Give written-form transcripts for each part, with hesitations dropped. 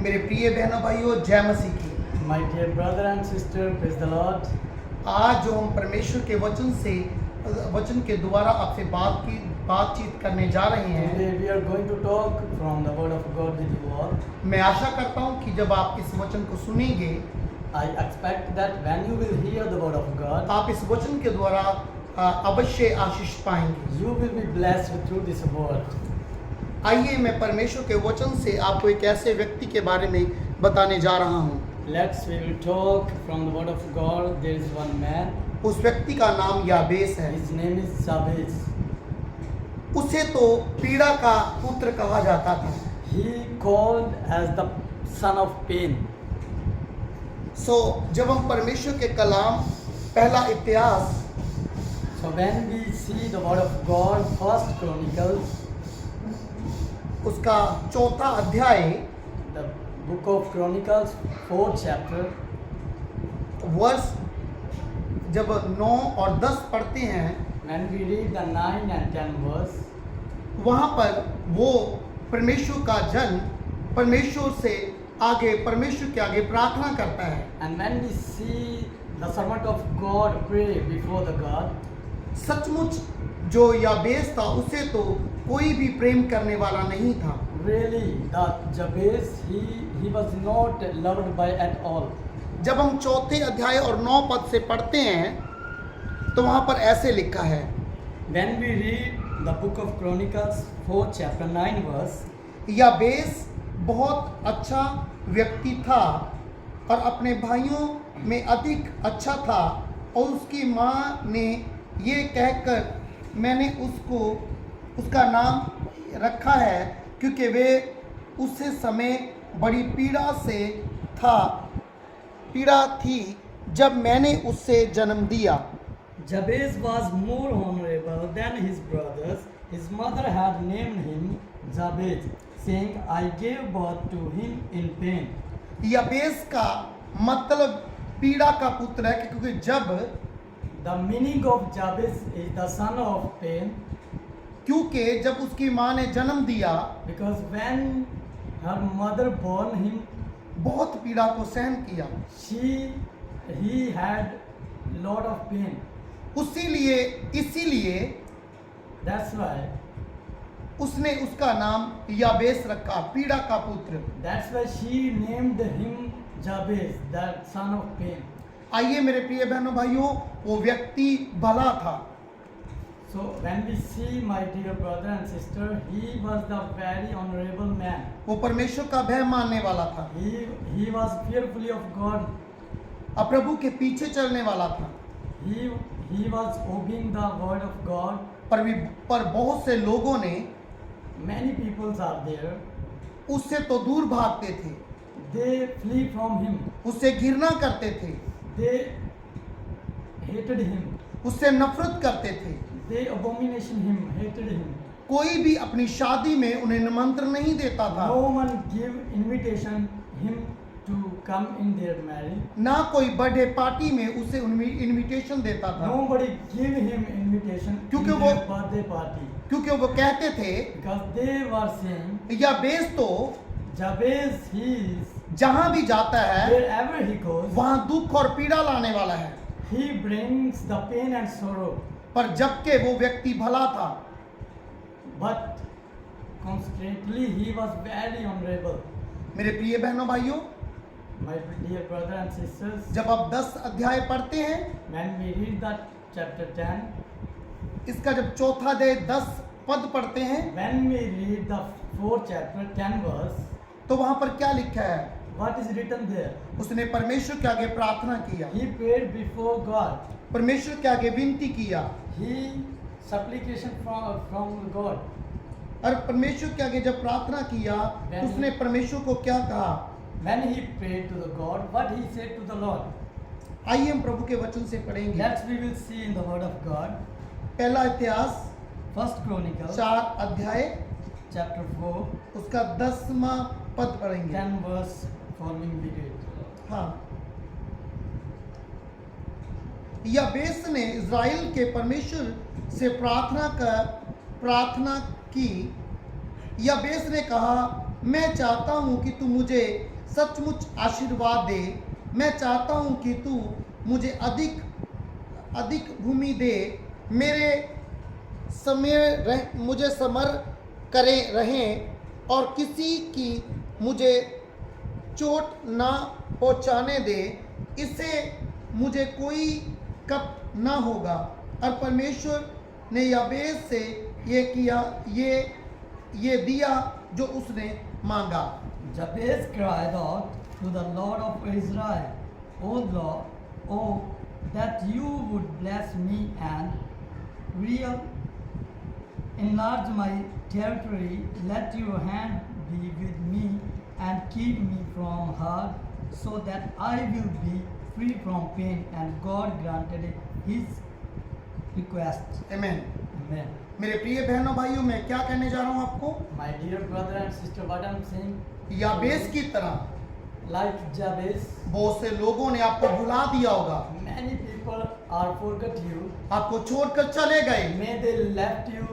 मेरे प्रिय बहनों भाइयों, जय मसीह की। My dear brother and sister, praise the Lord. आज जो हम परमेश्वर के वचन के द्वारा आपसे बातचीत करने जा रहे हैं, Today we are going to talk from the Word of God with you all. मैं आशा करता हूं कि जब आप इस वचन को सुनेंगे, I expect that when you will hear the Word of God, आप इस वचन के द्वारा अवश्य आशीष पाएंगे। you will be blessed through this word. आइए मैं परमेश्वर के वचन से आपको एक ऐसे व्यक्ति के बारे में बताने जा रहा हूं। We will talk from the Word of God. There is one man. उस व्यक्ति का नाम याबेस है। His name is Jabez. उसे तो पीड़ा का पुत्र कहा जाता था। He called as the son of pain. जब हम परमेश्वर के कलाम पहला इतिहास So when we see the Word of God, First Chronicles, उसका चौथा अध्याय the book of Chronicles, 4th chapter, वर्ष जब 9 और 10 पढ़ते हैं, when we read the 9 and 10 verse, वहाँ पर वो परमेश्वर का जन परमेश्वर के आगे प्रार्थना करता है। and when we see the servant of God pray before the God, सचमुच जो याबेस था उसे तो कोई भी प्रेम करने वाला नहीं था। really the Jabez, he was not loved by at all. जब हम चौथे अध्याय और 9 पद से पढ़ते हैं तो वहाँ पर ऐसे लिखा है, When we read the book of Chronicles, 4th chapter, 9 verse, याबेस बहुत अच्छा व्यक्ति था और अपने भाइयों में अधिक अच्छा था, और उसकी माँ ने ये कहकर मैंने उसका नाम रखा है क्योंकि वे उस समय बड़ी पीड़ा थी जब मैंने उससे जन्म दिया। Jabez was more honorable than his brothers. His mother had named him Jabez, saying, I gave birth to him in pain. याबेस का मतलब पीड़ा का पुत्र है क्योंकि जब The meaning of Jabez is the son of pain, जब उसकी माँ ने जन्म दिया, because when her mother born him, बहुत पीड़ा को सहन किया, he had lot of pain. इसीलिए That's why उसने उसका नाम याबेस रखा, पीड़ा का पुत्र। she named him Jabez, the son of pain. आइए मेरे प्रिय बहनों भाइयों, वो व्यक्ति भला था। So when we see, my dear brother and sister, he was the very honorable man. वो परमेश्वर का भय मानने वाला था, He was fearfully of God. और प्रभु के पीछे चलने वाला था। He was obeying the word of God. पर बहुत से लोगों ने Many peoples are there. उससे तो दूर भागते थे, They flee from him. उससे घृणा करते थे, They hated him. उससे नफरत करते थे। They abomination him, hated him. कोई भी अपनी शादी में उन्हें निमंत्रण नहीं देता था, No one give invitation him to come in their marriage. ना कोई बर्थडे पार्टी में उसे इनविटेशन देता था, Nobody give him invitation क्योंकि in वो their birthday party. क्योंकि वो कहते थे Because they were saying, याबेस तो Jabez, he is, जहाँ भी जाता है wherever he goes, वहाँ दुख और पीड़ा लाने वाला है। he brings the pain and sorrow. पर जबकि वो व्यक्ति भला था, But constantly he was very honorable. मेरे प्रिय बहनों भाइयों, My dear brother and sisters, जब आप 10 अध्याय पढ़ते हैं, when we read that chapter 10, इसका जब चौथा अध्याय 10 पद पढ़ते हैं, when we read the 4th chapter 10 verse, तो वहाँ पर क्या लिखा है? what is written there? उसने परमेश्वर के आगे प्रार्थना किया, He prayed before God. परमेश्वर के आगे विनती किया, He supplication from God. और परमेश्वर के आगे जब प्रार्थना किया, उसने परमेश्वर को क्या कहा? When he prayed to the God, what he said to the Lord? आइए हम प्रभु के वचन से पढ़ेंगे। That we will see in the word of God. पहला इतिहास First Chronicles, 4 अध्याय chapter 4, उसका 10वां पद पढ़ेंगे। 10 verse following we read. हाँ, याबेस ने इज़राइल के परमेश्वर से प्रार्थना की। याबेस ने कहा, मैं चाहता हूँ कि तू मुझे सचमुच आशीर्वाद दे। मैं चाहता हूँ कि तू मुझे अधिक अधिक भूमि दे, मेरे मुझे समर करे रहें और किसी की मुझे चोट ना पहुंचाने दे। इससे मुझे कोई कप ना होगा। और परमेश्वर ने याबेस से ये किया, ये दिया जो उसने मांगा। Jabez cried out to the Lord of Israel, O Lord, oh, that you would bless me and enlarge my territory. Let your hand be with me and keep me from harm, so that I will be free from pain. And God granted his request. आमीन। Amen. मेरे प्रिय बहनों भाइयों, मैं क्या कहने जा रहा हूं आपको? My dear brother and sister, what I'm saying, याबेस की तरह like Jabez, बहुत से लोगों ने आपको भुला दिया होगा, many people are forgot you. आपको छोड़कर चले गए, May they left you,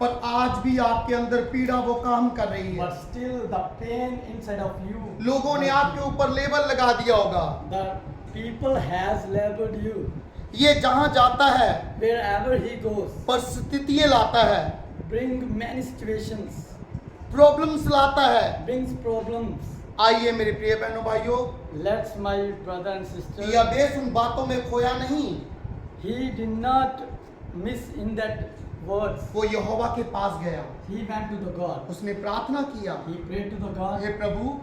पर आज भी आपके अंदर पीड़ा वो काम कर रही है। but still the pain inside of you. लोगों ने आपके ऊपर लेबल लगा दिया होगा। The people has labeled you. ये जहां जाता है Wherever he goes, परिस्थितियां लाता है, bring many situations, प्रॉब्लम्स लाता है। brings problems. आइए मेरे प्रिय बहनों भाइयों, Let's my brother and sister. याबेस उन बातों में खोया नहीं, He did not miss in that words. वो यहोवा के पास गया, He went to the God. उसने प्रार्थना किया, He prayed to the God. Hey Prabhu,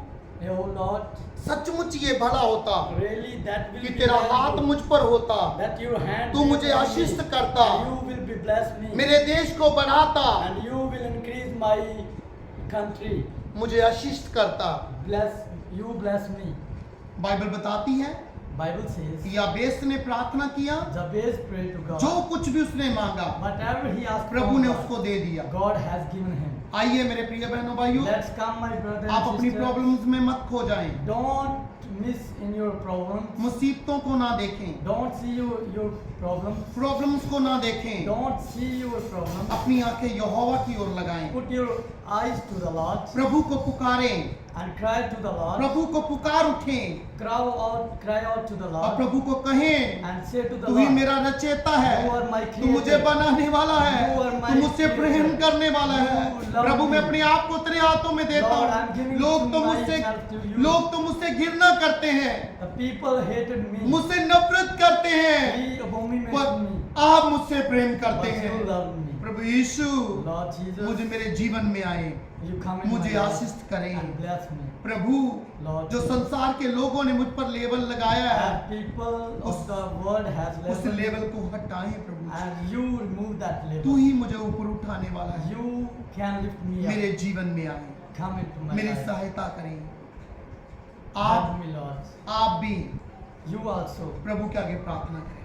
Oh Lord, सचमुच ये भला होता really that will कि be तेरा very हाथ good. मुझ पर होता, That your hand तू will मुझे be on आशीष me, करता, and you will be bless me, मेरे देश को बढ़ाता, and you will increase my country. मुझे आशीष करता। Bless you, bless me. Bible बताती है Bible says कि याबेस ने प्रार्थना किया, Jabez prayed to God. जो कुछ भी उसने मांगा Whatever he asked Prabhu from ने God, उसको दे दिया। God has given him. आइए मेरे प्रिय बहनों भाइयों, Let's come, my brother आप and अपनी sister. प्रॉब्लम्स में मत खो जाएं, Don't miss in your problems. मुसीबतों को ना देखें, Don't see your problems. Problems को ना देखें, Don't see your problems. अपनी आंखें यहोवा की ओर लगाएं, Put your eyes to the Lord प्रभु को पुकारें, and cry to the Lord. प्रभु को पुकार उठें Cry out to the और Lord प्रभु को कहें, and say to the तू ही Lord, मेरा रचयिता है, You are my तू मुझे creator. बनाने वाला है, You are my तू मुझसे प्रेम creator. करने वाला है। You love प्रभु मैं me. अपने आप को तेरे हाथों में देता Lord, I'm हूँ। giving लोग तो myself to you. लोग तो मुझसे घृणा करते हैं, The people hated me. मुझसे नफरत करते हैं, He abominated पर me. आप मुझसे प्रेम करते But you हैं। love me. प्रभु यीशु, Lord Jesus, मुझे मेरे जीवन में आए, you come in मुझे my life आशीष करें। and bless me. Prabhu, Lord जो Jesus. संसार के लोगों ने मुझ पर लेबल लगाया है, And people उस- of the world has उस labeled me, लेबल को हटाएं प्रभु। and you remove that तू label. ही मुझे ऊपर उठाने वाला है। You can lift me मेरे up. जीवन में आए, Come into my मेरी life. सहायता करें। Help आप me, Lord. आप भी You also प्रभु के आगे प्रार्थना करें।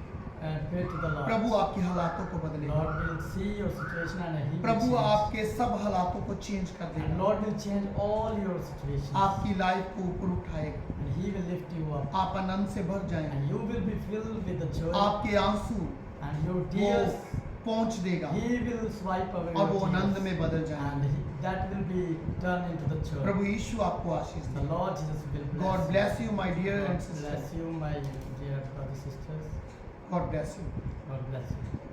and pray to the Lord. प्रभु आपके हालातों को बदले, Lord will see your situation and He will Prabhu change. आपके सब हालातों को चेंज कर And देगा, Lord will change all your situations. आपकी लाइफ को ऊपर उठाएगा, And He will lift you up. आप आनंद से भर जाएंगे, And you will be filled with the joy. आपके आंसू And your वो tears, पहुंच देगा He will swipe away और your वो आनंद tears. में बदल जाएंगे। That will be turned into the joy. प्रभु यीशु आपको आशीष The they. Lord Jesus will bless God you. bless you my dear and God sisters. bless you, my dear brothers and sisters. God bless you. God bless you.